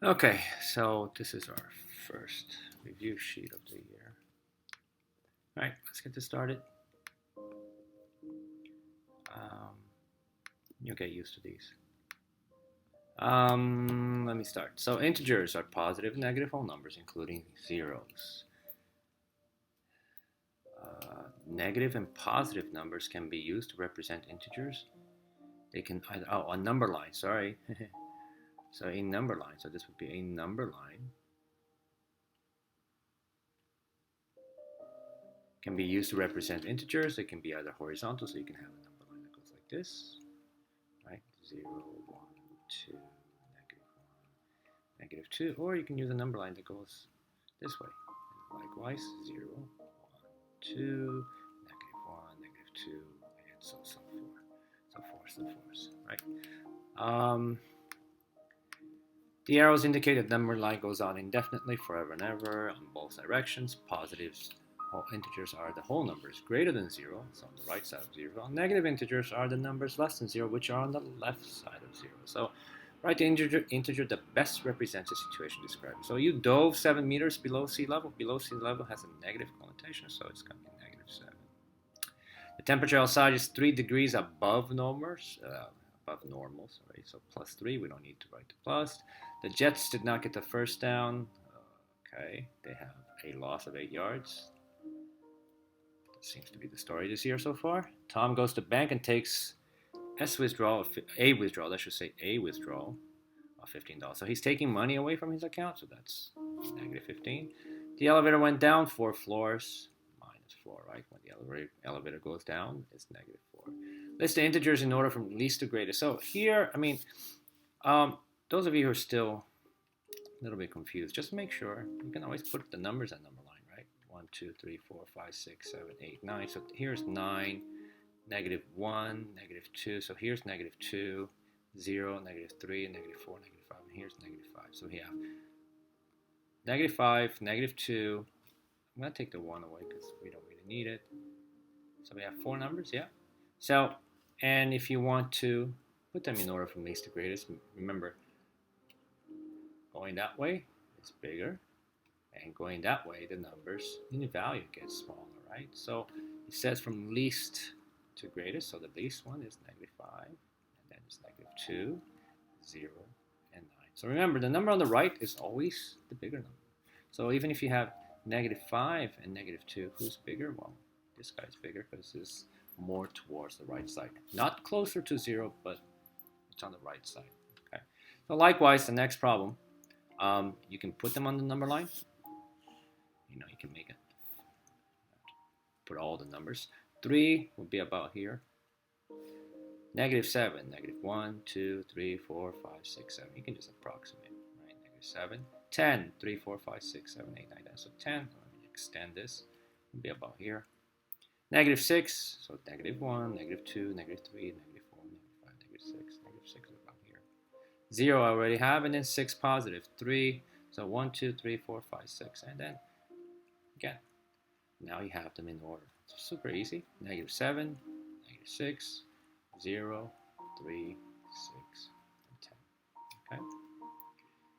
Okay, so this is our first review sheet of the year. All right, let's get this started. You'll get used to these. Let me start. So integers are positive and negative whole numbers, including zeros. Negative and positive numbers can be used to represent integers. They can either, a number line, sorry. So a number line, so this would be a number line. Can be used to represent integers. It can be either horizontal, so you can have a number line that goes like this, right? 0, 1, 2, negative 2, or you can use a number line that goes this way. And likewise, 0, 1, 2, negative 1, negative 2, and so forth, right? The arrows indicate that the number line goes on indefinitely, forever and ever, on both directions. Positives, integers are the whole numbers greater than 0, so on the right side of 0. Negative integers are the numbers less than 0, which are on the left side of 0. So write the integer that best represents the situation described. So you dove 7 meters below sea level. Below sea level has a negative connotation, so it's going to be negative 7. The temperature outside is 3 degrees above normal, sorry, so plus 3, we don't need to write the plus. The Jets did not get the first down. Okay, they have a loss of 8 yards. That seems to be the story this year so far. Tom goes to bank and takes a withdrawal of $15. So he's taking money away from his account, so that's negative 15. The elevator went down 4 floors, minus 4, right? When the elevator goes down, it's negative 4. List the integers in order from least to greatest. So here, those of you who are still a little bit confused, just make sure you can always put the numbers at number line, right? 1, 2, 3, 4, 5, 6, 7, 8, 9. So here's 9, negative 1, negative 2. So here's negative 2, 0, negative 3, negative 4, negative 5. And here's negative 5. So we have negative 5, negative 2. I'm going to take the 1 away because we don't really need it. So we have 4 numbers, yeah? So, and if you want to put them in order from least to greatest, remember, going that way is bigger, and going that way, the numbers in the value get smaller, right? So it says from least to greatest, so the least one is negative 5, and then it's negative 2, 0, and 9. So remember, the number on the right is always the bigger number. So even if you have negative 5 and negative 2, who's bigger? Well, this guy's bigger because it's more towards the right side. Not closer to 0, but it's on the right side. Okay. So likewise, the next problem, you can put them on the number line. You can make it. Put all the numbers. 3 will be about here. Negative 7, negative 1, 2, 3, 4, 5, 6, 7. You can just approximate, right? Negative 7. 10, 3, 4, 5, 6, 7, 8, 9, 10. So 10, let me extend this. It'll be about here. Negative 6, so negative 1, negative 2, negative 3, negative 4, negative 5, negative 6. Negative 6 is about here. 0 I already have, and then 6 positive. 3, so 1, 2, 3, 4, 5, 6. And then, again, now you have them in order. It's super easy. Negative 7, negative 6, 0, 3, 6, and 10. Okay?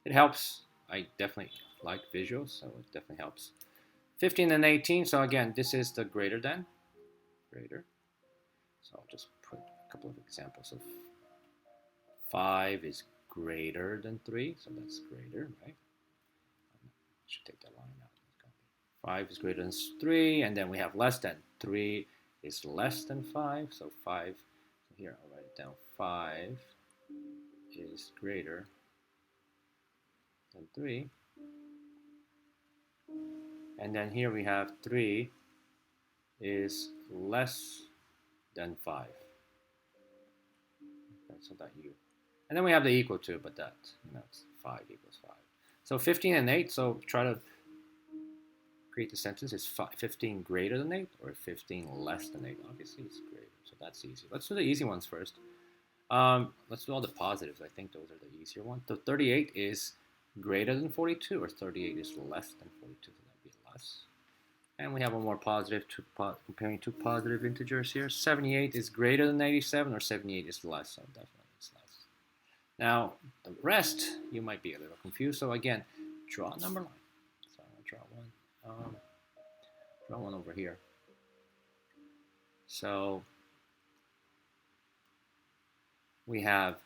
It helps. I definitely like visuals, so it definitely helps. 15 and 18, so again, this is the greater than. Greater. So I'll just put a couple of examples of 5 is greater than 3, so that's greater, right? I should take that line out. 5 is greater than 3, and then we have less than. 3 is less than 5, so 5, so here I'll write it down. 5 is greater than 3. And then here we have 3 is less than 5. Okay, so that u. And then we have the equal to, but that, it's 5 equals 5. So 15 and 8, so try to create the sentence. Is 15 greater than 8 or 15 less than 8? Obviously it's greater, so that's easy. Let's do the easy ones first. Let's do all the positives. I think those are the easier ones. So 38 is greater than 42, or 38 is less than 42, so that'd be less. And we have one more positive, comparing two positive integers here. 78 is greater than 87, or 78 is less, so definitely it's less. Now, the rest, you might be a little confused. So again, draw a number line. So I'm going to draw one. Draw one over here. So we have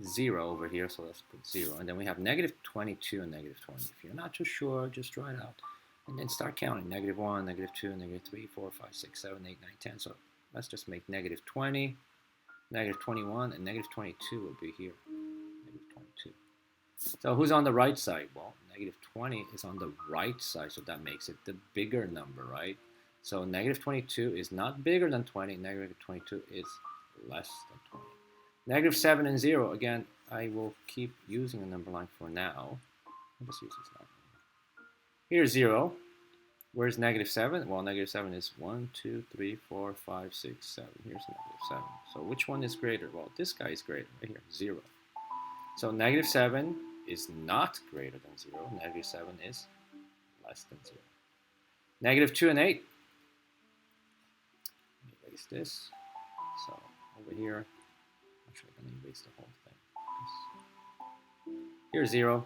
0 over here, so let's put 0. And then we have negative 22 and negative 20. If you're not too sure, just draw it out. And then start counting. Negative 1, negative 2, negative 3, 4, 5, 6, 7, 8, 9, 10. So let's just make negative 20, negative 21, and negative 22 will be here. Negative 22. So who's on the right side? Well, negative 20 is on the right side, so that makes it the bigger number, right? So negative 22 is not bigger than 20. Negative 22 is less than 20. Negative 7 and 0, again, I will keep using a number line for now. I'll just use this line. Here's 0. Where's negative 7? Well, negative 7 is 1, 2, 3, 4, 5, 6, 7. Here's negative 7. So which one is greater? Well, this guy is greater, right here, 0. So negative 7 is not greater than 0. Negative 7 is less than 0. Negative 2 and 8. Let me erase this. So over here, actually, I'm going to erase the whole thing. Here's 0.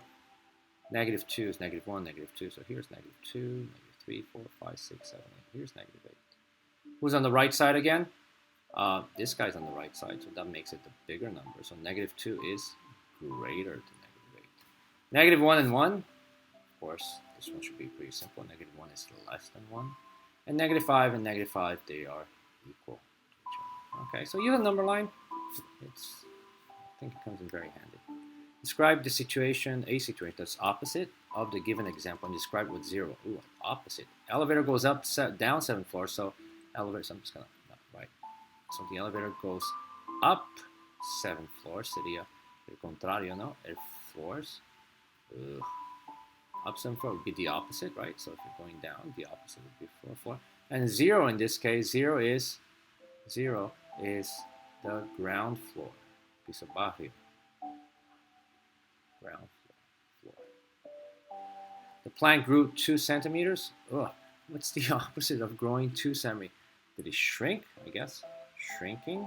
Negative 2 is negative 1, negative 2. So here's negative 2, negative 3, 4, 5, 6, 7, 8. Here's negative 8. Who's on the right side again? This guy's on the right side, so that makes it the bigger number. So negative 2 is greater than negative 8. Negative 1 and 1. Of course, this one should be pretty simple. Negative 1 is less than 1. And negative 5 and negative 5, they are equal to each other. Okay, so you have a number line. I think it comes in very handy. Describe the situation, a situation that's opposite of the given example, and describe it with 0. Ooh, opposite. Elevator goes up, down 7 floors, so elevator, so I'm just going to write. So the elevator goes up 7 floors, sería el contrario, no? El floors. Up 7 floors would be the opposite, right? So if you're going down, the opposite would be 4 floor. And 0 in this case, 0 is the ground floor. Piso bajo. Ground floor. The plant grew 2 centimeters. Ugh, what's the opposite of growing 2 centimeters? Did it shrink? I guess. Shrinking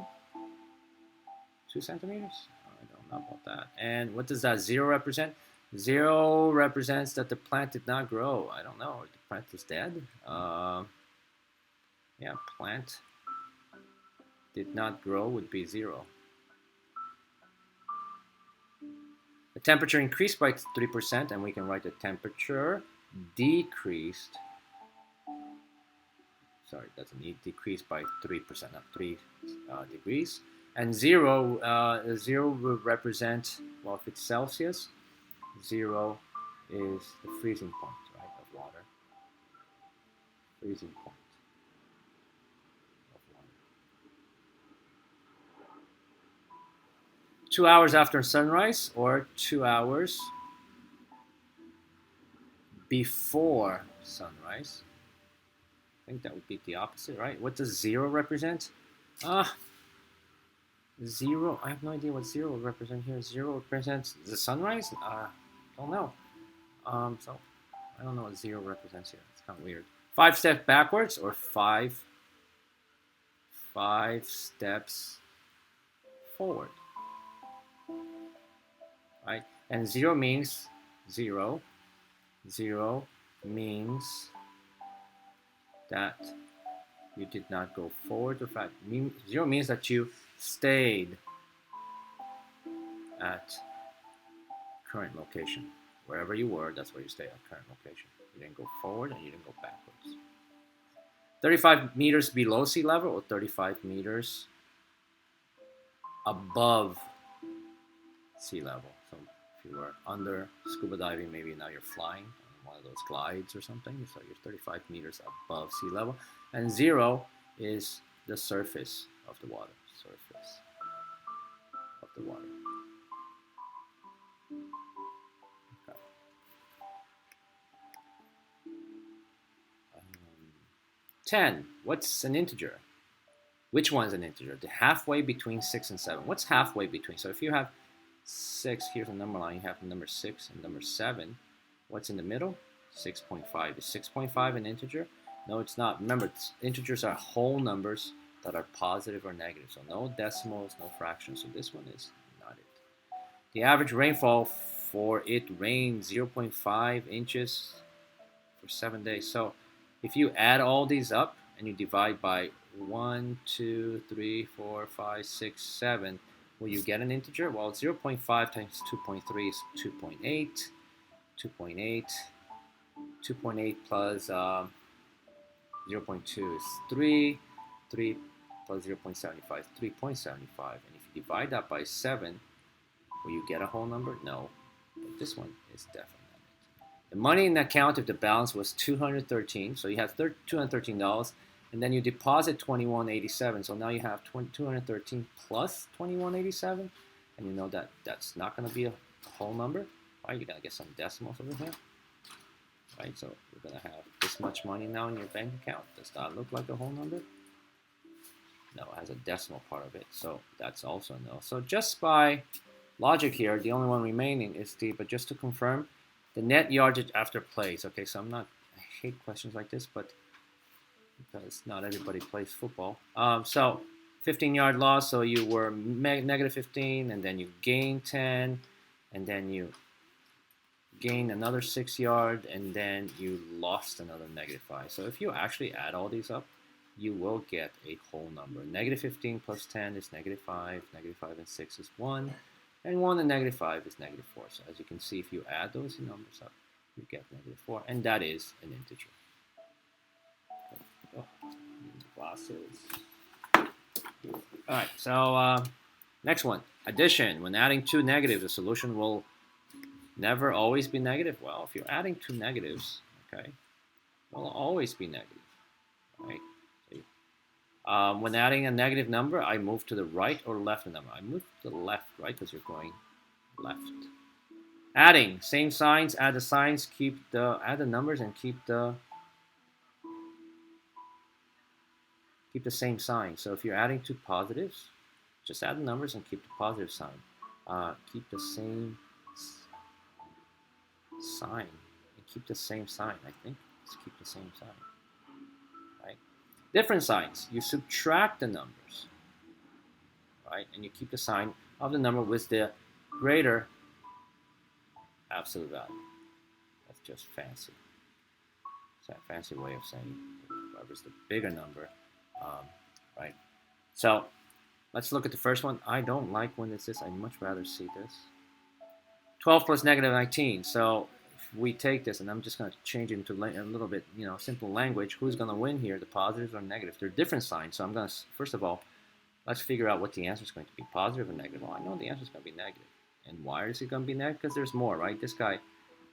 2 centimeters? I don't know about that. And what does that 0 represent? 0 represents that the plant did not grow. I don't know. The plant is dead. Yeah, plant did not grow would be 0. The temperature increased by 3%, and we can write the temperature decreased. Sorry, it doesn't need decreased by 3%, not 3 degrees. And 0 will represent, well, if it's Celsius, 0 is the freezing point, right, of water. Freezing point of water. 2 hours after sunrise or 2 hours before sunrise. I think that would be the opposite, right? What does 0 represent? 0, I have no idea what 0 would represent here. 0 represents the sunrise? Don't know. So I don't know what 0 represents here. It's kind of weird. 5 steps backwards or 5 steps forward. Right? And 0 means 0. 0 means that you did not go forward or back. 0 means that you stayed at current location. Wherever you were, that's where you stay at current location. You didn't go forward and you didn't go backwards. 35 meters below sea level or 35 meters above sea level. So if you were under scuba diving, maybe now you're flying on one of those glides or something. So you're 35 meters above sea level. And 0 is the surface of the water. Surface of the water. Okay. 10. What's an integer? Which one's an integer? The halfway between 6 and 7. What's halfway between? So if you have 6, here's a number line. You have number 6 and number 7. What's in the middle? 6.5. Is 6.5 an integer? No, it's not. Remember, integers are whole numbers that are positive or negative. So no decimals, no fractions. So this one is not it. The average rainfall for it rained 0.5 inches for 7 days. So if you add all these up and you divide by 1, 2, 3, 4, 5, 6, 7, will you get an integer? Well, 0.5 times 2.3 is 2.8. 2.8. 2.8 plus 0.2 is 3. 3 plus 0.75 is 3.75. And if you divide that by 7, will you get a whole number? No. But this one is definitely not it. The money in the account, if the balance was $213, so you have $213, and then you deposit $21.87, so now you have $213 plus $21.87, and you know that that's not going to be a whole number, right? You're going to get some decimals over here, right? So you're going to have this much money now in your bank account. Does that look like a whole number? No, it has a decimal part of it, so that's also no. So just by logic here, the only one remaining is D, but just to confirm, the net yardage after plays. Okay, so I hate questions like this, but because not everybody plays football. So 15-yard loss, so you were negative 15, and then you gain 10, and then you gain another 6 yard, and then you lost another negative 5. So if you actually add all these up, you will get a whole number. Negative 15 plus 10 is negative 5. Negative 5 and 6 is 1. And 1 and negative 5 is negative 4. So as you can see, if you add those numbers up, you get negative 4. And that is an integer. Oh, glasses. Alright, so next one. Addition. When adding two negatives, the solution will never always be negative. Well, if you're adding two negatives, okay, it will always be negative. Right? When adding a negative number, I move to the right or left of the number. I move to the left, right, because you're going left. Adding, same signs, add the signs, add the numbers, and keep the same sign. So if you're adding two positives, just add the numbers and keep the positive sign. Keep the same sign and keep the same sign. I think just keep the same sign. Different signs, you subtract the numbers, right? And you keep the sign of the number with the greater absolute value. That's just fancy. It's a fancy way of saying whatever's the bigger number, right? So let's look at the first one. I don't like when it's this. I'd much rather see this. 12 plus negative 19. So we take this, and I'm just going to change it into a little bit, simple language. Who's going to win here, the positives or negatives? They're different signs, so I'm going to, first of all, let's figure out what the answer is going to be, positive or negative. Well, I know the answer is going to be negative. And why is it going to be negative? Because there's more, right? This guy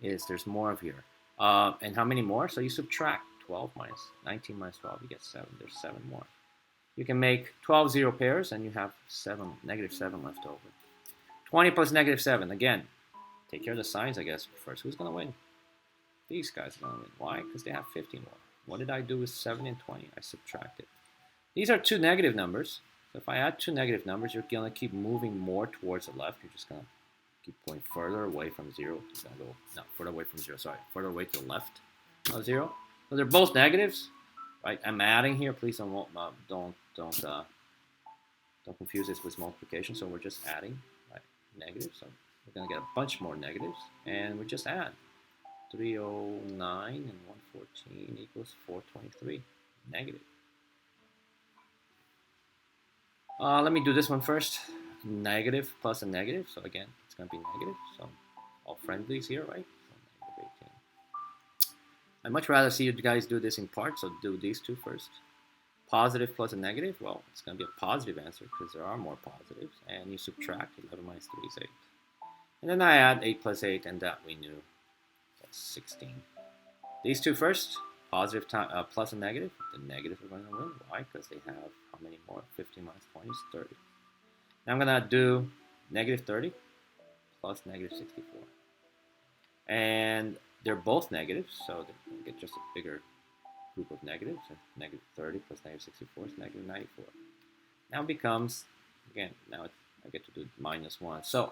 there's more of here. And how many more? So you subtract 12 minus 19 minus 12, you get 7. There's 7 more. You can make 12 zero pairs, and you have negative 7 left over. 20 plus negative 7, again. Take care of the signs, I guess, first. Who's going to win? These guys are going to win. Why? Because they have 50 more. What did I do with 7 and 20? I subtracted. These are two negative numbers. So if I add two negative numbers, you're going to keep moving more towards the left. You're just going to keep going further away from 0. You're going to go, no, further away from 0. Sorry, further away to the left of 0. So they're both negatives, right? I'm adding here. Please don't confuse this with multiplication. So we're just adding, right? Negative. So we're going to get a bunch more negatives, and we just add 309 and 114 equals 423, negative. Let me do this one first. Negative plus a negative, so again, it's going to be negative. So all friendlies here, right? So negative 18. I'd much rather see you guys do this in parts, so do these two first. Positive plus a negative, well, it's going to be a positive answer because there are more positives, and you subtract 11 minus 3 is 8. And then I add 8 plus 8, and that we knew. That's 16. These two first, positive plus a negative. The negative are going to win. Why? Because they have how many more? 15 minus 20 is 30. Now I'm going to do negative 30 plus negative 64. And they're both negatives, so they're going to get just a bigger group of negatives. So negative 30 plus negative 64 is negative 94. Now it becomes, again, now I get to do minus 1. So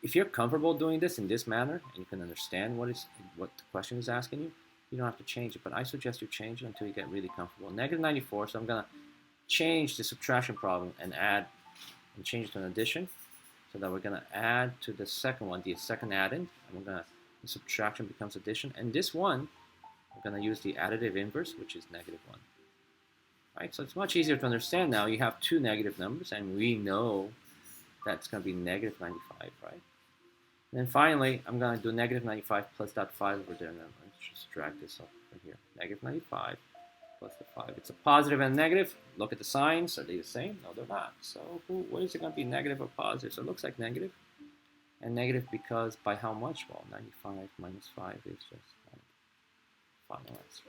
if you're comfortable doing this in this manner, and you can understand what the question is asking you, you don't have to change it. But I suggest you change it until you get really comfortable. Negative 94, so I'm going to change the subtraction problem and change it to an addition. So that we're going to add to the second one, the second addend, and the subtraction becomes addition. And this one, we're going to use the additive inverse, which is -1. Right? So it's much easier to understand now. You have two negative numbers, and we know that's going to be -95, right? And then finally, I'm going to do -95 plus that 5 over there. And then let's just drag this up over here. -95 plus the 5. It's a positive and a negative. Look at the signs. Are they the same? No, they're not. So what is it going to be, negative or positive? So it looks like negative. And negative because by how much? Well, 95 minus 5 is just final answer.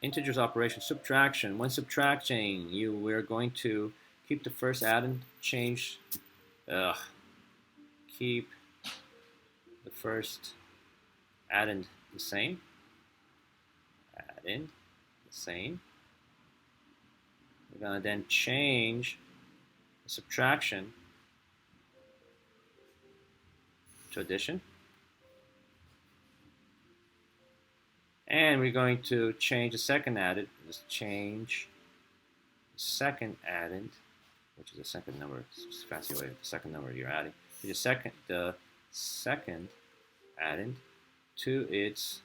Integers operation, subtraction. When subtracting, we're going to keep the first addend, keep the first addend the same. Addend the same. We're going to then change the subtraction to addition. And we're going to change the second addend. Just change the second addend, which is the second number. It's a fancy way of the second number you're adding. The second addend to its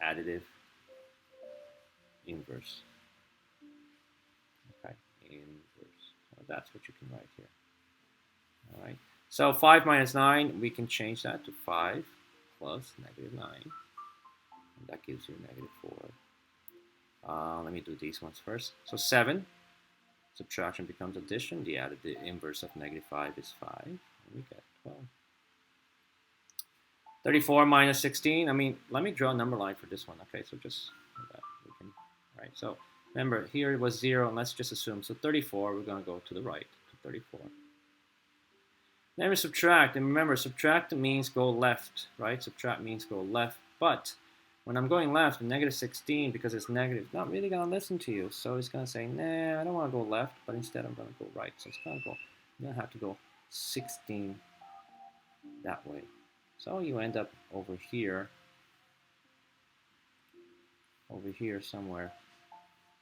additive inverse. Okay, inverse. So that's what you can write here. All right. So 5 minus 9, we can change that to 5 plus -9. And that gives you -4. Let me do these ones first. So 7, subtraction becomes addition. The inverse of -5 is 5. And we get 12. 34 minus 16. I mean, let me draw a number line for this one. Okay, so just that we can. All right. So remember, here it was 0, and let's just assume. So 34, we're going to go to the right to 34. Then we subtract, and remember, subtract means go left, right? Subtract means go left, but when I'm going left, the -16, because it's negative, not really going to listen to you. So it's going to say, nah, I don't want to go left, but instead I'm going to go right. So it's going to go, you're going to have to go 16 that way. So you end up over here somewhere.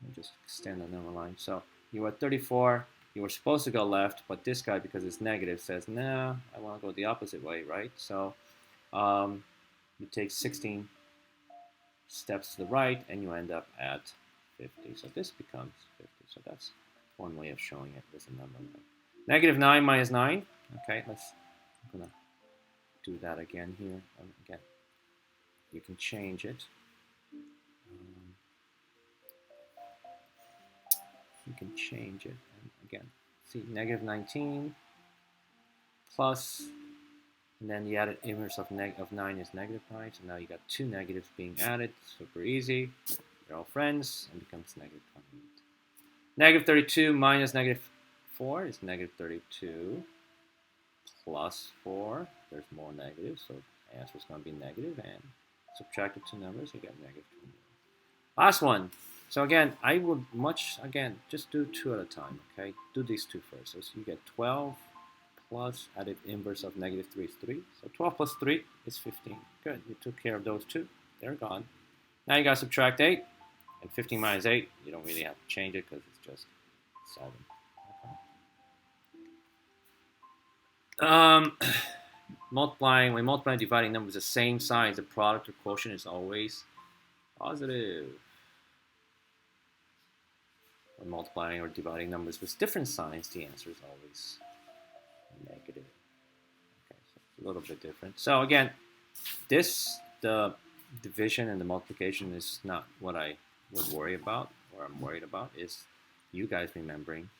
Let me just extend the number line. So you were at 34, you were supposed to go left, but this guy, because it's negative, says, nah, I want to go the opposite way, right? So you take 16 steps to the right, and you end up at 50. So this becomes 50. So that's one way of showing it with a number. -9 minus 9. Okay, I'm going to do that again here. Again, you can change it. You can change it. And again, see, -19 plus, and then the added inverse of 9 is -9. So now you got two negatives being added. Super easy. They're all friends, and becomes -28. -32 minus -4 is -32 plus 4. There's more negatives, so the answer is going to be negative, and subtract the two numbers, you get -20. Last one. So again, I would just do two at a time, okay? Do these two first. So you get 12 plus added inverse of -3 is 3. So 12 plus 3 is 15. Good, you took care of those two. They're gone. Now you got to subtract 8. And 15 minus 8, you don't really have to change it because it's just 7. Okay. When multiplying and dividing numbers the same size, the product or quotient is always positive. When multiplying or dividing numbers with different signs, the answer is always negative. Okay, so it's a little bit different. So again, the division and the multiplication is not what I would worry about. What I'm worried about is you guys remembering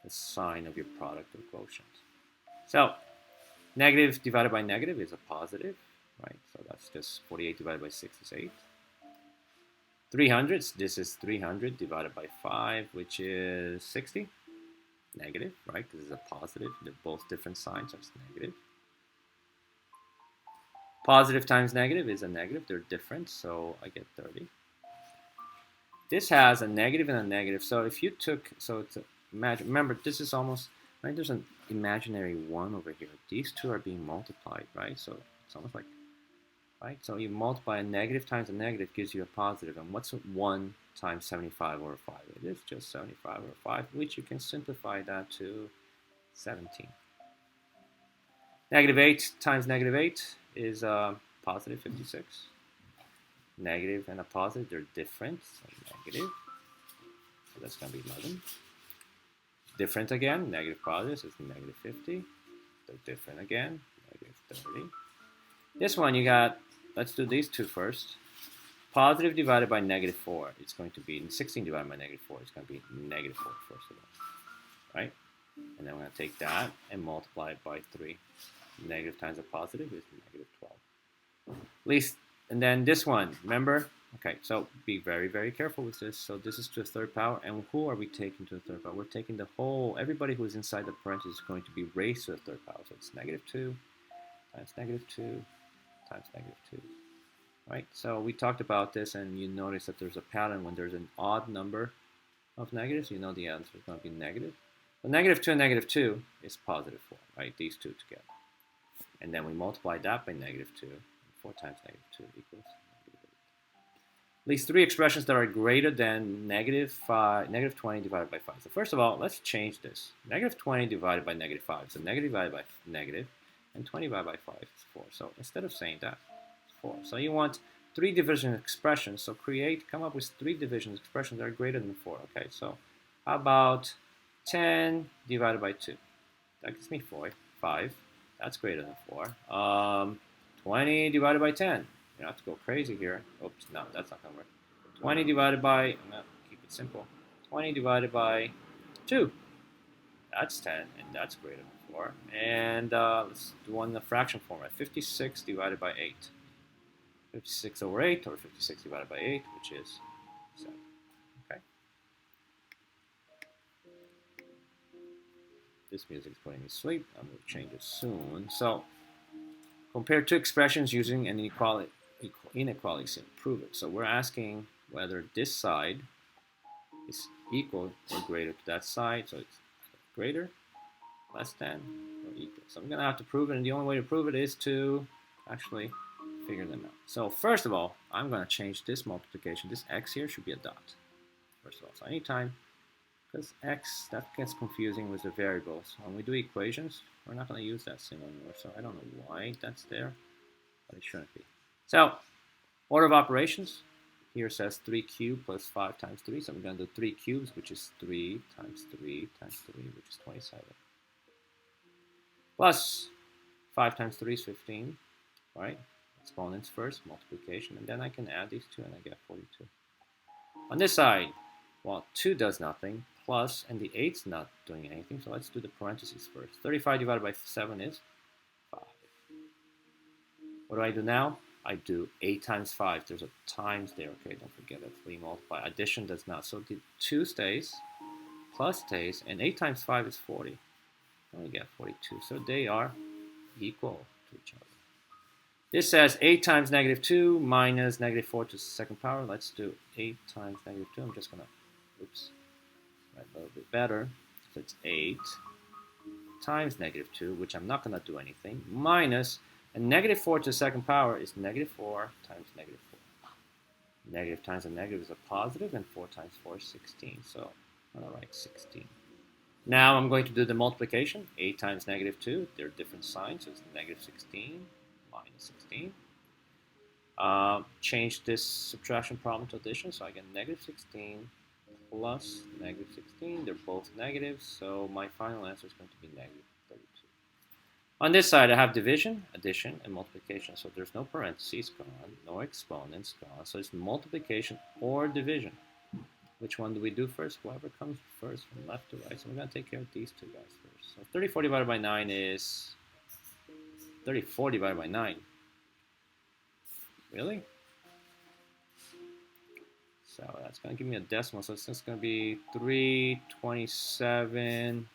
the sign of your product or quotient. So negative divided by negative is a positive, right? So that's just 48 divided by 6 is 8. 300, this is 300 divided by 5, which is 60. Negative, right? This is a positive. They're both different signs, so it's negative. Positive times negative is a negative. They're different, so I get 30. This has a negative and a negative. So if you took, so it's a, remember, this is almost, right? There's an imaginary 1 over here. These two are being multiplied, right? So it's almost like, right? So you multiply a negative times a negative gives you a positive. And what's 1 times 75 over 5. It is just 75 over 5, which you can simplify that to 17. Negative 8 times negative 8 is positive 56. Negative and a positive, they're different, so negative. So that's going to be 11. Different again, negative positive, so it's negative 50. They're different again, negative 30. This one you got, let's do these two first. Positive divided by negative 4, it's going to be 16 divided by negative 4, it's going to be negative 4 first of all, right? And then we're going to take that and multiply it by 3. Negative times a positive is negative 12. At least, and then this one, remember? Okay, so be very, very careful with this. So this is to the third power, and who are we taking to the third power? We're taking the whole, everybody who is inside the parentheses is going to be raised to the third power. So it's negative 2 times negative 2 times negative 2. Right? So we talked about this, and you notice that there's a pattern when there's an odd number of negatives. You know the answer is going to be negative. So negative 2 and negative 2 is positive 4, right? These two together. And then we multiply that by negative 2. 4 times negative 2 equals negative 8. At least three expressions that are greater than negative 20 divided by 5. So first of all, let's change this. Negative 20 divided by negative 5. So negative divided by negative, and 20 divided by 5 is 4. So instead of saying that, 4. So you want three division expressions. So come up with three division expressions that are greater than 4. Okay, so how about 10 divided by 2? That gives me 5. That's greater than 4. 20 divided by 10. You have to go crazy here. Oops, no, that's not going to work. 20 divided by, I'm going to keep it simple. 20 divided by 2. That's 10, and that's greater than 4. And let's do one in the fraction format. 56 divided by 8. 56 over 8, or 56 divided by 8, which is 7. Okay. This music is putting me to sleep. I'm going to change it soon. So, compare two expressions using an inequality to prove it. So we're asking whether this side is equal or greater to that side. So it's greater, less than, or equal. So I'm going to have to prove it, and the only way to prove it is to actually figure them out. So first of all, I'm going to change this multiplication. This x here should be a dot. First of all, so anytime, because x, that gets confusing with the variables. When we do equations, we're not going to use that symbol anymore. So I don't know why that's there, but it shouldn't be. So order of operations here says 3 cubed plus 5 times 3. So we're going to do 3 cubes, which is 3 times 3 times 3, which is 27. Plus 5 times 3 is 15, right? Exponents first, multiplication, and then I can add these two and I get 42. On this side, well, 2 does nothing, plus, and the 8's not doing anything, so let's do the parentheses first. 35 divided by 7 is 5. What do I do now? I do 8 times 5. There's a times there, okay, don't forget that. We multiply. Addition does not. So the 2 stays, plus stays, and 8 times 5 is 40. And we get 42. So they are equal to each other. This says 8 times negative 2 minus negative 4 to the second power. Let's do 8 times negative 2. I'm just going to, write a little bit better. So it's 8 times negative 2, which I'm not going to do anything, minus, and negative 4 to the second power is negative 4 times negative 4. Negative times a negative is a positive, and 4 times 4 is 16. So I'm going to write 16. Now I'm going to do the multiplication. 8 times negative 2, they're different signs, so it's negative 16 minus 16. Change this subtraction problem to addition, so I get negative 16 plus negative 16. They're both negative, so my final answer is going to be negative 32. On this side, I have division, addition, and multiplication. So there's no parentheses, gone, no exponents, gone. So it's multiplication or division. Which one do we do first? Whoever comes first from left to right. So we're going to take care of these two guys first. So 34 divided by 9 is 34 divided by 9. Really? So that's going to give me a decimal. So it's just going to be 327.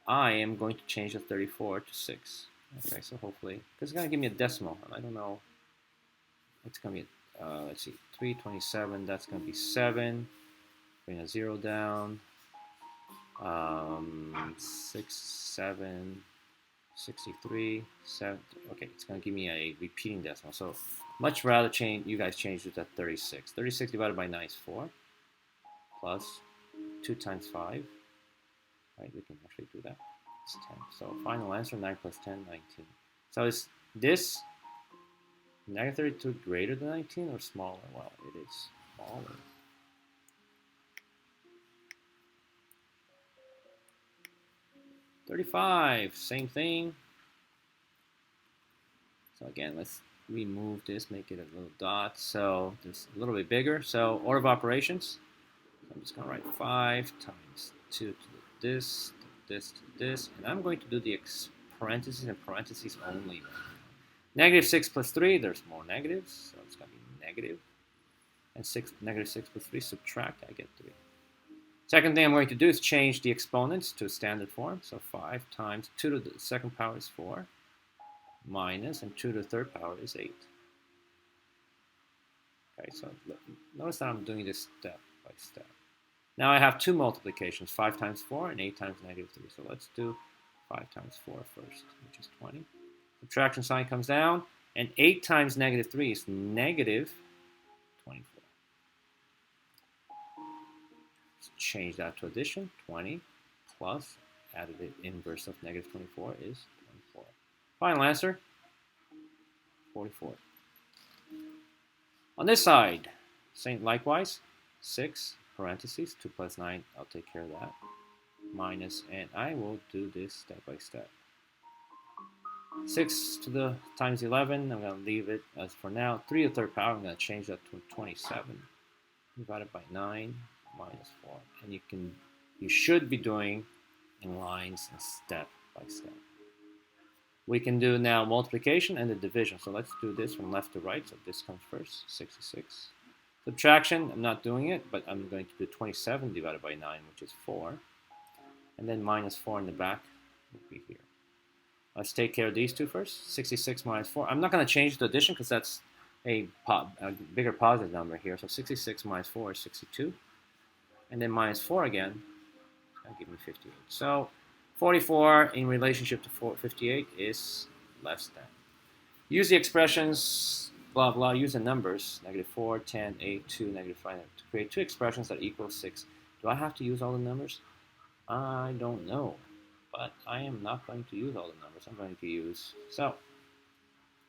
I am going to change the 34 to 6. Okay, so hopefully, because it's going to give me a decimal. I don't know. It's going to be, let's see, 327. That's going to be 7. Bring a 0 down. 6, 7. 63, 7. Okay, it's going to give me a repeating decimal. So much rather you guys change it to 36. 36 divided by 9 is 4, plus 2 times 5. Right, we can actually do that. It's 10. So final answer, 9 plus 10, 19. So is this negative 32 greater than 19 or smaller? Well, it is smaller. 35, same thing. So again, let's remove this, make it a little dot. So it's a little bit bigger. So order of operations. I'm just going to write 5 times 2 to this, to this, to this. And I'm going to do the parentheses and parentheses only. Negative 6 plus 3, there's more negatives. So it's going to be negative. And negative 6 plus 3, subtract, I get 3. Second thing I'm going to do is change the exponents to standard form. So 5 times 2 to the second power is 4, minus, and 2 to the third power is 8. Okay, so notice that I'm doing this step by step. Now I have two multiplications, 5 times 4 and 8 times negative 3. So let's do 5 times 4 first, which is 20. Subtraction sign comes down, and 8 times negative 3 is negative 24. Let's change that to addition. 20 plus, added the inverse of negative 24 is 24. Final answer, 44. On this side, same likewise, 6 parentheses, 2 plus 9, I'll take care of that, minus, and I will do this step by step. 6 to the times 11, I'm going to leave it as for now. 3 to the third power, I'm going to change that to 27, divided by 9, minus 4. And you should be doing in lines and step by step. We can do now multiplication and the division. So let's do this from left to right. So this comes first, 66. Subtraction, I'm not doing it, but I'm going to do 27 divided by 9, which is 4. And then minus 4 in the back would be here. Let's take care of these two first. 66 minus 4. I'm not going to change the addition because that's a bigger positive number here. So 66 minus 4 is 62. And then minus 4 again, that'll give me 58. So 44 in relationship to 58 is less than. Use the expressions, blah, blah, use the numbers, negative 4, 10, 8, 2, negative 5, to create two expressions that equal 6. Do I have to use all the numbers? I don't know, but I am not going to use all the numbers. I'm going to use, so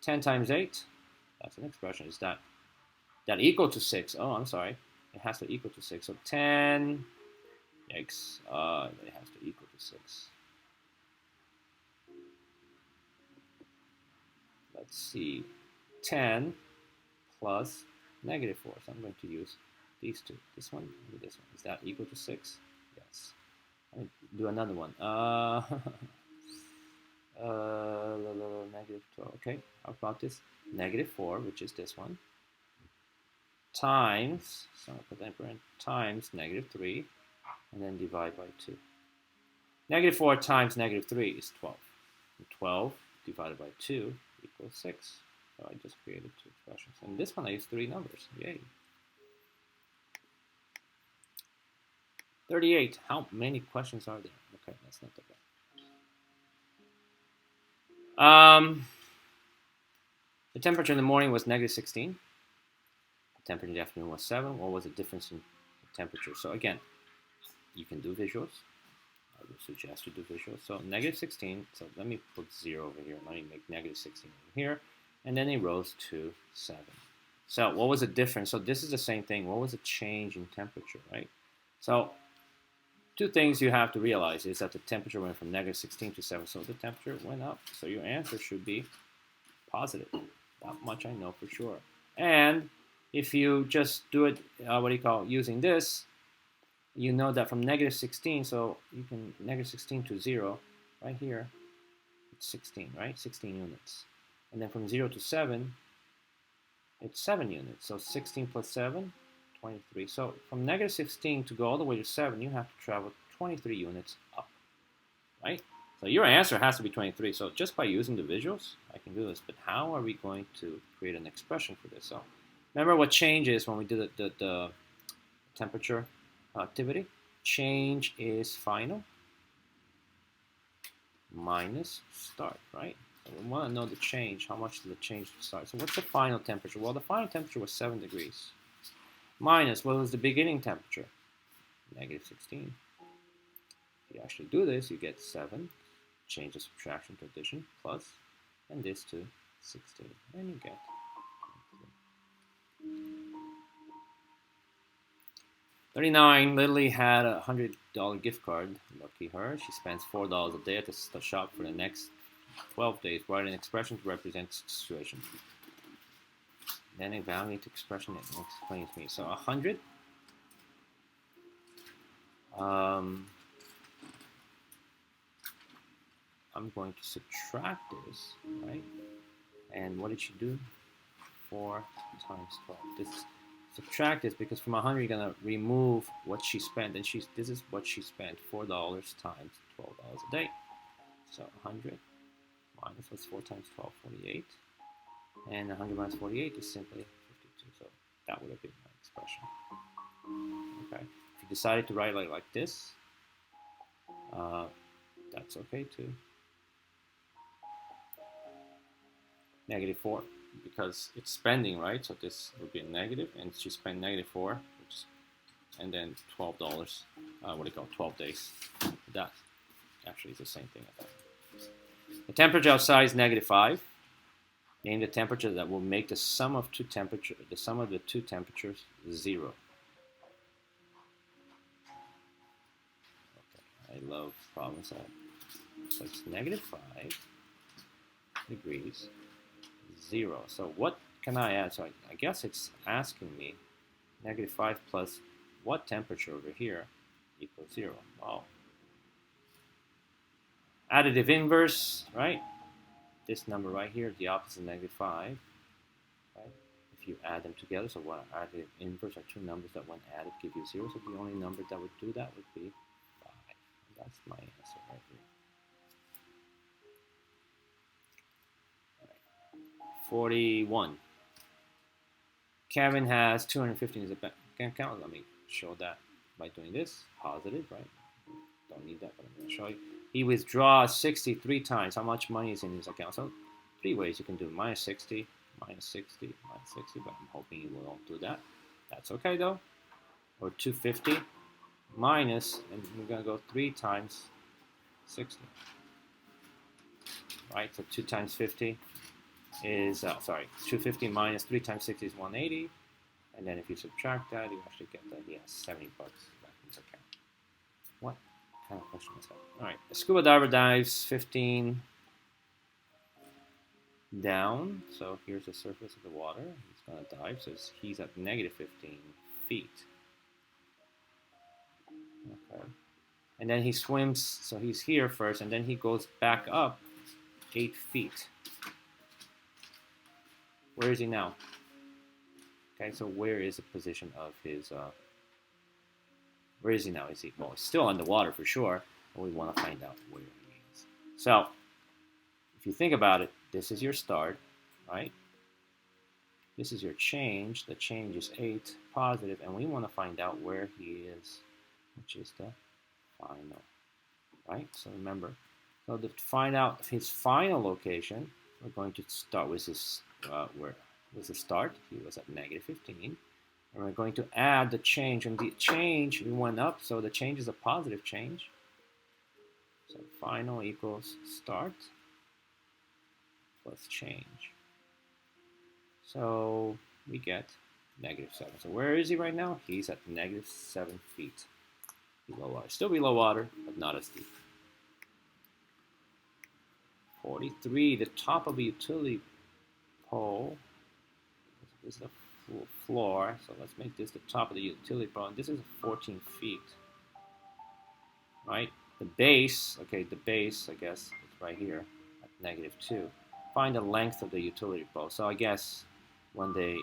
10 times 8, that's an expression. Is that equal to 6? Oh, I'm sorry. It has to equal to 6. So 10, yikes, it has to equal to 6. Let's see, 10 plus negative 4. So I'm going to use these two. This one and this one. Is that equal to 6? Yes. Let me do another one. Negative 12. Okay, how about this? Negative 4, which is this one, times, so I'll put that in times negative 3, and then divide by 2. Negative 4 times negative 3 is 12. And 12 divided by 2 equals 6. So I just created two expressions. And this one I used 3 numbers. Yay. 38. How many questions are there? Okay, that's not that bad. The temperature in the morning was negative 16. The temperature in the afternoon was 7. What was the difference in temperature? So again, you can do visuals. I would suggest you do visuals. So negative 16. So let me put 0 over here. Let me make negative 16 over here. And then it rose to 7. So what was the difference? So this is the same thing. What was the change in temperature, right? So two things you have to realize is that the temperature went from negative 16 to 7. So the temperature went up. So your answer should be positive. That much I know for sure. And if you just do it, using this, you know that from negative 16, so you can negative 16 to 0, right here, it's 16, right? 16 units. And then from 0 to 7, it's 7 units. So 16 plus 7, 23. So from negative 16 to go all the way to 7, you have to travel 23 units up, right? So your answer has to be 23. So just by using the visuals, I can do this. But how are we going to create an expression for this? So remember what changes when we do the temperature activity? Change is final minus start, right? So we want to know the change, how much did the change start. So what's the final temperature? Well, the final temperature was 7 degrees. Minus, what was the beginning temperature? Negative 16. If you actually do this, you get 7, change the subtraction to addition, plus, and this to 16. And you get 39. Lily had a $100 gift card. Lucky her. She spends $4 a day at the shop for the next 12 days. Write an expression to represent the situation. Then evaluate the expression that explains me. So 100. I'm going to subtract this, right? And what did she do? 4 times 12. This subtract this because from 100 you're gonna remove what she spent, and this is what she spent, $4 times $12 a day. So 100 minus what's 4 times 12, 48, and 100 minus 48 is simply 52. So that would have been my expression. Okay, if you decided to write like this, that's okay too. Negative 4, because it's spending, right? So this would be a negative, and she spent negative 4, and then $12. What do you call 12 days? That actually is the same thing. The temperature outside is negative 5. Name the temperature that will make the sum of the sum of the two temperatures 0. Okay, I love problem solving. So it's negative 5 degrees. 0. So what can I add? So I guess it's asking me negative 5 plus what temperature over here equals 0. Wow. Additive inverse, right? This number right here, the opposite of negative 5. Right? If you add them together, so what additive inverse are two numbers that when added give you 0. So the only number that would do that would be 5. And that's my answer right here. 41. Kevin has 250 in his bank account. Let me show that by doing this. Positive, right? Don't need that, but I'm going to show you. He withdraws 63 times. How much money is in his account? So 3 ways you can do minus 60, minus 60, minus 60, but I'm hoping you won't do that. That's okay though. Or 250 minus, and we're going to go 3 times 60. Right? So 2 times 50 is, 250 minus 3 times 60 is 180. And then if you subtract that, you actually get that he has 70 bucks back in his account. What kind of question is that? All right, a scuba diver dives 15 down. So here's the surface of the water. He's going to dive. So he's at negative 15 feet. Okay. And then he swims. So he's here first, and then he goes back up 8 feet. Where is he now? Okay, so where is the position of his, where is he now? Is he, well, he's still underwater for sure, but we want to find out where he is. So, if you think about it, this is your start, right? This is your change. The change is 8 positive, and we want to find out where he is, which is the final, right? So remember, so to find out his final location, we're going to start with his, where was the start? He was at negative 15. And we're going to add the change. And the change, we went up, so the change is a positive change. So final equals start plus change. So we get negative 7. So where is he right now? He's at negative 7 feet below water. Still below water, but not as deep. 43, the top of a utility pole. This is the floor, so let's make this the top of the utility pole. And this is 14 feet, right? The base, okay, the base, I guess, it's right here at negative 2. Find the length of the utility pole. So I guess when they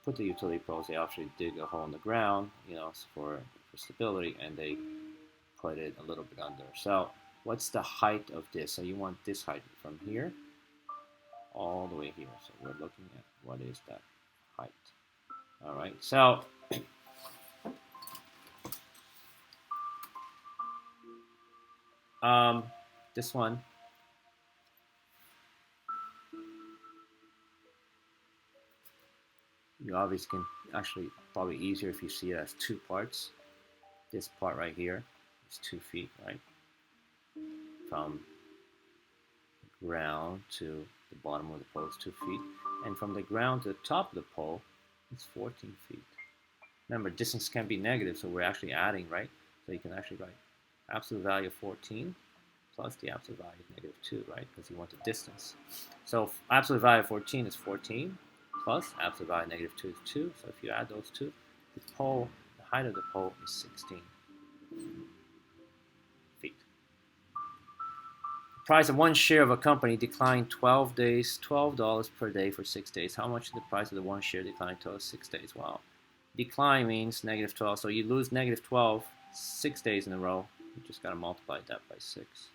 put the utility poles, they actually dig a hole in the ground, you know, for stability, and they put it a little bit under. So what's the height of this? So you want this height from here all the way here. So we're looking at what is that height. All right, so this one, You obviously can actually probably easier if you see it as two parts. This part right here is 2 feet, right? From the ground to the bottom of the pole is 2 feet. And from the ground to the top of the pole, it's 14 feet. Remember, distance can be negative, so we're actually adding, right? So you can actually write absolute value of 14 plus the absolute value of negative 2, right? Because you want the distance. So absolute value of 14 is 14 plus absolute value of negative 2 is 2. So if you add those two, the pole, the height of the pole is 16 feet. The price of one share of a company declined 12 days, $12 per day for 6 days. How much did the price of the one share decline to 6 days? Wow. Decline means negative 12. So you lose negative 12 6 days in a row. You just got to multiply that by 6.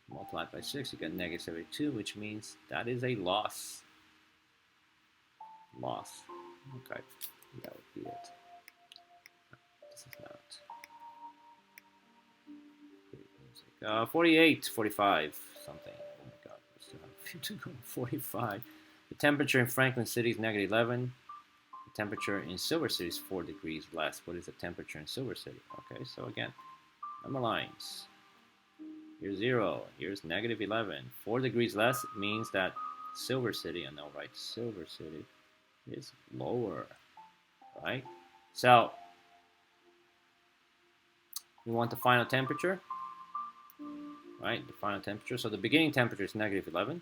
Multiply by 6, you get negative 72, which means that is a loss. Loss. Okay, that would be it. This is not. 48, 45, something. Oh my god, we still have a few to go. 45. The temperature in Franklin City is negative 11. The temperature in Silver City is 4 degrees less. What is the temperature in Silver City? Okay, so again, number lines. Here's 0. Here's negative 11. 4 degrees less means that Silver City, I know, right? Silver City is lower, right? So we want the final temperature, right? The final temperature. So the beginning temperature is negative 11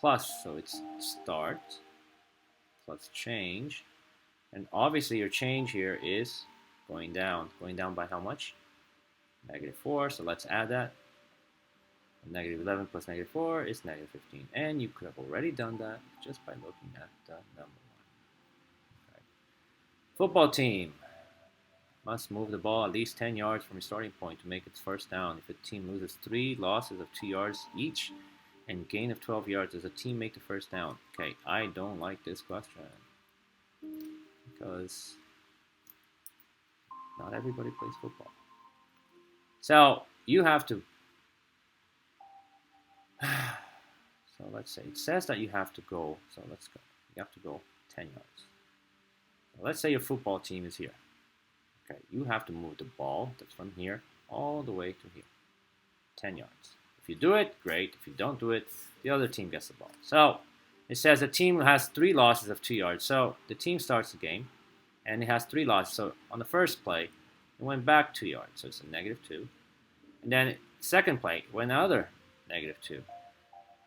plus, so it's start plus change. And obviously your change here is going down. Going down by how much? Negative 4. So let's add that. Negative 11 plus negative 4 is negative 15. And you could have already done that just by looking at the number 1. Okay. Football team must move the ball at least 10 yards from a starting point to make its first down. If a team loses 3 losses of 2 yards each and gain of 12 yards, does a team make the first down? Okay, I don't like this question because not everybody plays football. So you have to so let's say it says that you have to go, so let's go. You have to go 10 yards. So let's say your football team is here. Okay, you have to move the ball that's from here all the way to here. 10 yards. If you do it, great. If you don't do it, the other team gets the ball. So it says the team has 3 losses of 2 yards. So the team starts the game and it has 3 losses. So on the first play, it went back 2 yards. So it's a negative 2. And then second play, it went another negative 2.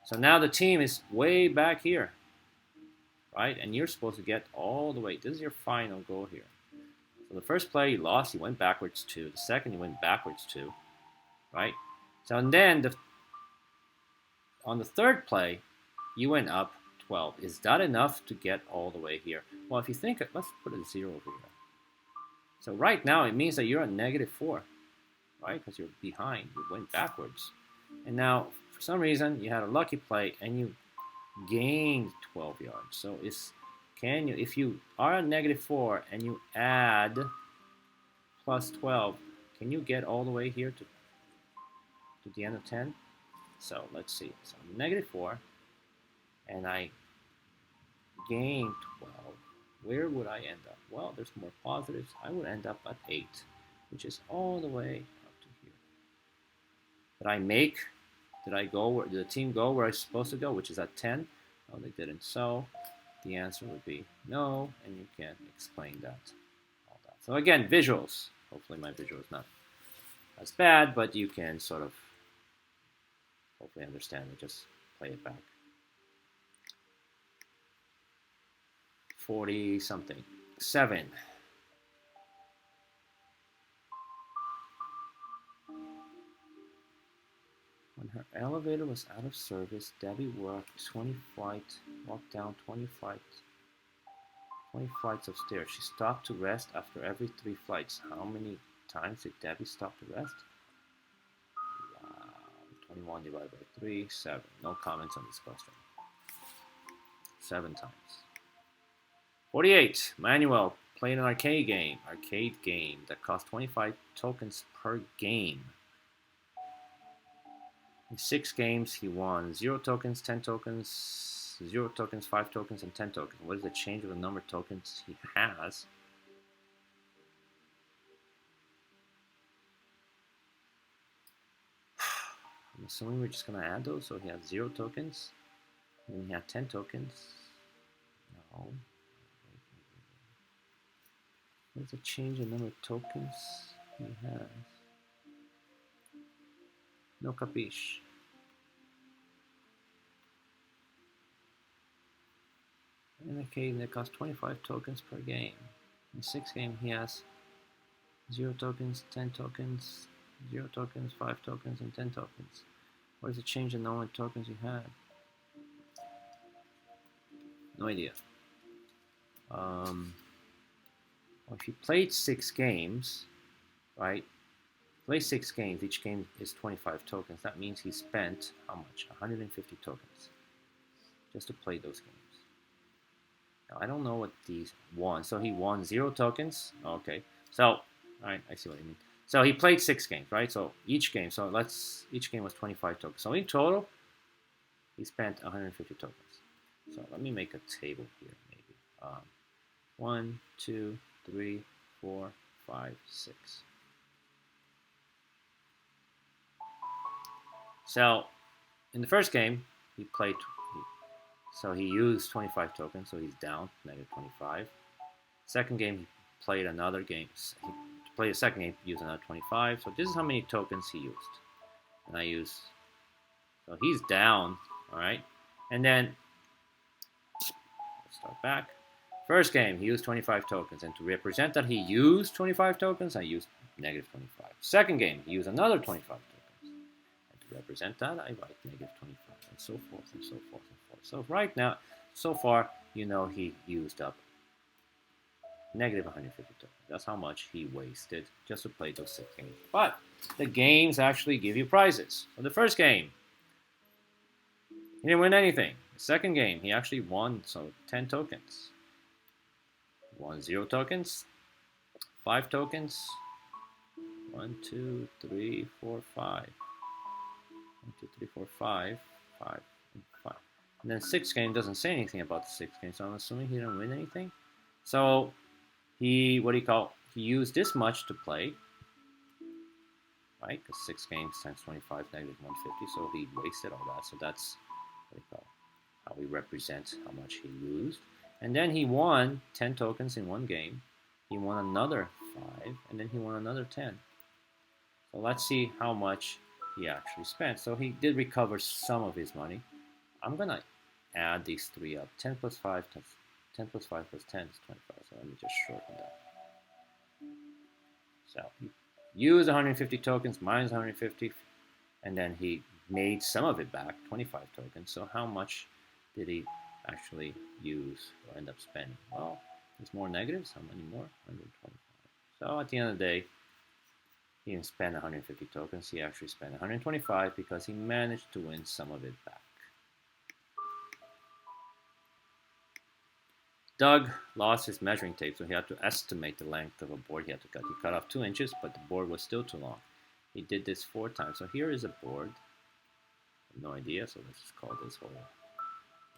So now the team is way back here, right? And you're supposed to get all the way. This is your final goal here. So the first play you lost, you went backwards 2. The second, you went backwards 2, right? So and then on the third play, you went up 12. Is that enough to get all the way here? Well, if you think, let's put a 0 over here. So right now, it means that you're at negative 4, right? Because you're behind. You went backwards. And now, for some reason, you had a lucky play and you gained 12 yards. So if you are at negative 4 and you add plus 12, can you get all the way here to the end of 10? So let's see. So I'm negative 4 and I gain 12. Where would I end up? Well, there's more positives. I would end up at 8, which is all the way up to here. Did the team go where I was supposed to go, which is at 10? No, they didn't. So the answer would be no, and you can explain that. All that. So again, visuals. Hopefully my visual is not as bad, but you can sort of hopefully understand it. Just play it back. 40 something. 7. When her elevator was out of service, Debbie walked down 20 flights of stairs. She stopped to rest after every 3 flights. How many times did Debbie stop to rest? Wow. 21 divided by 3, 7. No comments on this question. 7 times. 48. Manuel played an arcade game that cost 25 tokens per game. In 6 games, he won 0 tokens, 10 tokens, So 0 tokens, 5 tokens, and 10 tokens. What is the change of the number of tokens he has? I'm assuming we're just going to add those. So he has 0 tokens. And he had 10 tokens. No. What's the change in number of tokens he has? No capiche. In the case, it costs 25 tokens per game. In 6 games, he has 0 tokens, 10 tokens, 0 tokens, 5 tokens, and 10 tokens. What is the change in number of tokens you had? No idea. Well, if you played 6 games, right? Play 6 games, each game is 25 tokens. That means he spent how much? 150 tokens just to play those games. Now, I don't know what these won. So he won 0 tokens. Okay. So, all right, I see what you mean. So he played 6 games, right? So each game, each game was 25 tokens. So in total, he spent 150 tokens. So let me make a table here, maybe. 1, 2, 3, 4, 5, 6. So in the first game, he played. So he used 25 tokens, so he's down, negative 25. Second game, he played another game. He played a second game, used another 25. So this is how many tokens he used. And I use, so he's down, all right? And then, let's start back. First game, he used 25 tokens. And to represent that he used 25 tokens, I used negative 25. Second game, he used another 25 tokens. And to represent that, I write negative 25, and so forth, and so forth, and forth. So right now, so far, you know he used up negative 150 tokens. That's how much he wasted just to play those 6 games. But the games actually give you prizes. So the first game, he didn't win anything. The second game, he actually won 10 tokens. He won 0 tokens, 5 tokens, 1, 2, 3, 4, 5. 1, 2, 3, 4, 5, 5, and 5. And then 6th game doesn't say anything about the 6th game, so I'm assuming he didn't win anything. So he used this much to play, right? Because 6 games times 25, negative 150, so he wasted all that. So that's how we represent how much he used. And then he won 10 tokens in one game. He won another 5, and then he won another 10. So let's see how much he actually spent. So he did recover some of his money. I'm going to add these 3 up. 10 plus 5 plus 10 plus 5 plus 10 is 25. So let me just shorten that. So he used 150 tokens, minus 150, and then he made some of it back, 25 tokens. So how much did he actually use or end up spending? Well, there's more negatives. How many more? 125. So at the end of the day, he didn't spend 150 tokens. He actually spent 125 because he managed to win some of it back. Doug lost his measuring tape, so he had to estimate the length of a board he had to cut. He cut off 2 inches, but the board was still too long. He did this 4 times. So here is a board. No idea, so let's just call this whole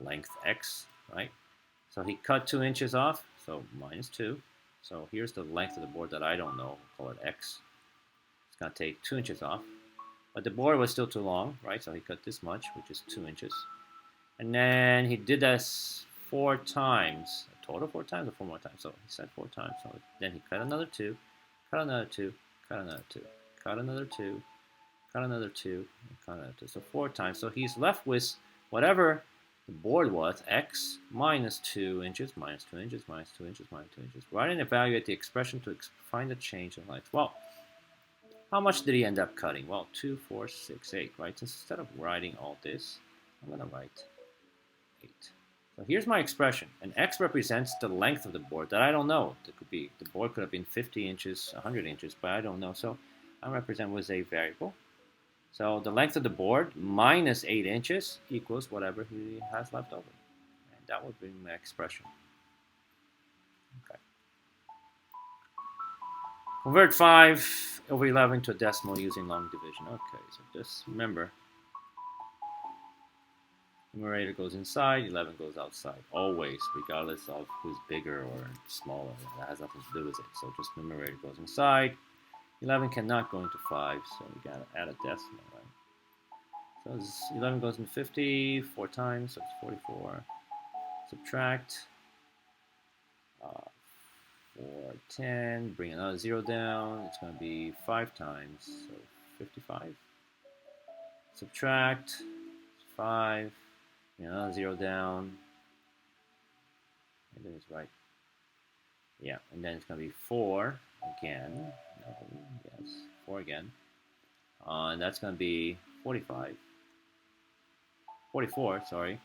length X, right? So he cut 2 inches off, so minus 2. So here's the length of the board that I don't know. We'll call it X. It's going to take 2 inches off. But the board was still too long, right? So he cut this much, which is 2 inches. And then he did this 4 times. A total 4 times or 4 more times? So he said 4 times. So then he cut another 2, cut another 2, cut another 2, cut another 2, cut another 2, and cut another 2. So 4 times. So he's left with whatever the board was, X minus 2 inches, minus 2 inches, minus 2 inches, minus 2 inches. Write and evaluate the expression to find the change in length. Well, how much did he end up cutting? Well, 2, 4, 6, 8, right? So instead of writing all this, I'm going to write 8. So here's my expression. And X represents the length of the board that I don't know. The board could have been 50 inches, 100 inches, but I don't know. So I represent with a variable. So the length of the board minus 8 inches equals whatever he has left over. And that would be my expression. Okay. Convert 5 over 11 to a decimal using long division. Okay, so just remember, Numerator goes inside, 11 goes outside. Always, regardless of who's bigger or smaller. That has nothing to do with it. So just numerator goes inside. 11 cannot go into 5, so we gotta add a decimal, right? So 11 goes into 50 4 times, so it's 44. Subtract 4, 10, bring another 0 down. It's going to be 5 times, so 55. Subtract 5, bring another 0 down. I think it's right. Yeah, and then it's going to be 4 again. No, yes, 4 again. And that's going to be 44, sorry.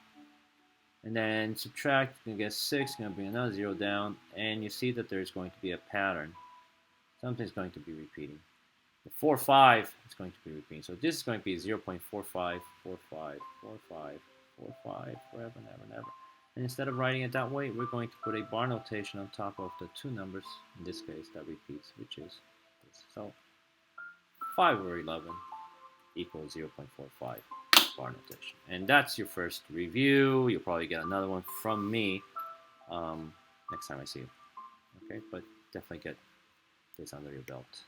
And then subtract, you're going to get 6, going to bring another 0 down, and you see that there's going to be a pattern. Something's going to be repeating. The 4, 5 is going to be repeating. So this is going to be 0.45, 45, 45, 45, forever and ever and ever. And instead of writing it that way, we're going to put a bar notation on top of the two numbers, in this case, that repeats, which is this. So 5 over 11 equals 0.45 bar notation. And that's your first review. You'll probably get another one from me next time I see you. Okay, but definitely get this under your belt.